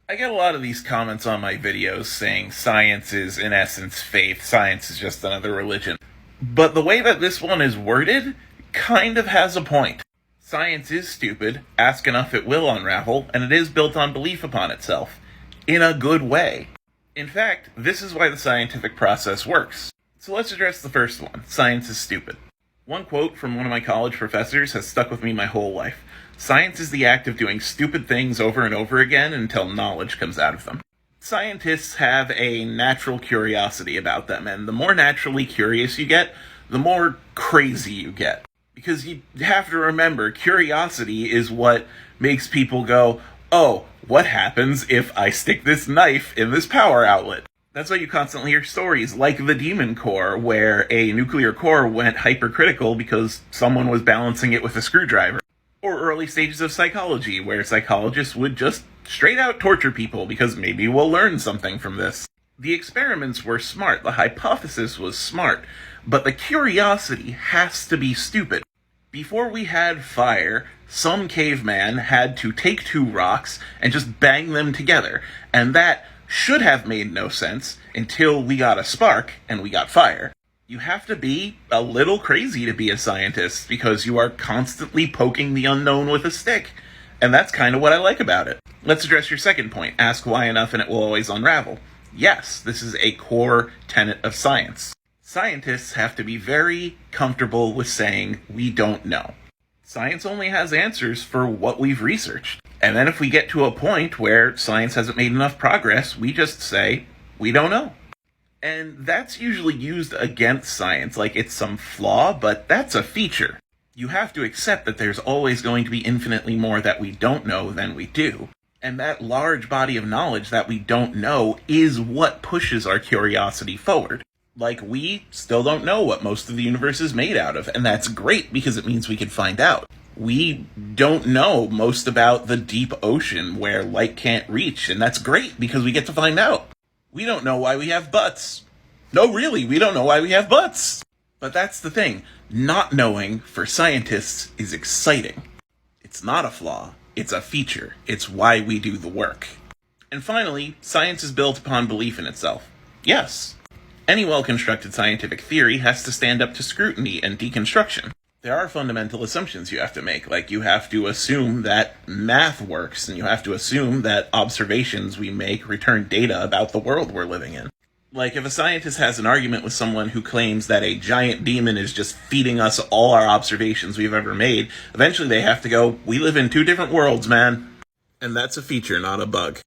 I get a lot of these comments on my videos saying science is, in essence, faith, science is just another religion. But the way that this one is worded kind of has a point. Science is stupid, ask enough it will unravel, and it is built on belief upon itself. In a good way. In fact, this is why the scientific process works. So let's address the first one, science is stupid. One quote from one of my college professors has stuck with me my whole life. Science is the act of doing stupid things over and over again until knowledge comes out of them. Scientists have a natural curiosity about them, and the more naturally curious you get, the more crazy you get. Because you have to remember, curiosity is what makes people go, oh, what happens if I stick this knife in this power outlet? That's why you constantly hear stories like the Demon Core, where a nuclear core went hypercritical because someone was balancing it with a screwdriver. Or early stages of psychology, where psychologists would just straight out torture people because maybe we'll learn something from this. The experiments were smart, the hypothesis was smart, but the curiosity has to be stupid. Before we had fire, some caveman had to take two rocks and just bang them together, and that should have made no sense until we got a spark and we got fire. You have to be a little crazy to be a scientist because you are constantly poking the unknown with a stick. And that's kind of what I like about it. Let's address your second point. Ask why enough and it will always unravel. Yes, this is a core tenet of science. Scientists have to be very comfortable with saying, we don't know. Science only has answers for what we've researched. And then if we get to a point where science hasn't made enough progress, we just say, we don't know. And that's usually used against science, like it's some flaw, but that's a feature. You have to accept that there's always going to be infinitely more that we don't know than we do. And that large body of knowledge that we don't know is what pushes our curiosity forward. Like, we still don't know what most of the universe is made out of, and that's great because it means we can find out. We don't know most about the deep ocean where light can't reach, and that's great because we get to find out. We don't know why we have butts. No, really, we don't know why we have butts. But that's the thing. Not knowing, for scientists, is exciting. It's not a flaw. It's a feature. It's why we do the work. And finally, science is built upon belief in itself. Yes. Any well-constructed scientific theory has to stand up to scrutiny and deconstruction. There are fundamental assumptions you have to make, like you have to assume that math works, and you have to assume that observations we make return data about the world we're living in. Like, if a scientist has an argument with someone who claims that a giant demon is just feeding us all our observations we've ever made, eventually they have to go, we live in two different worlds, man. And that's a feature, not a bug.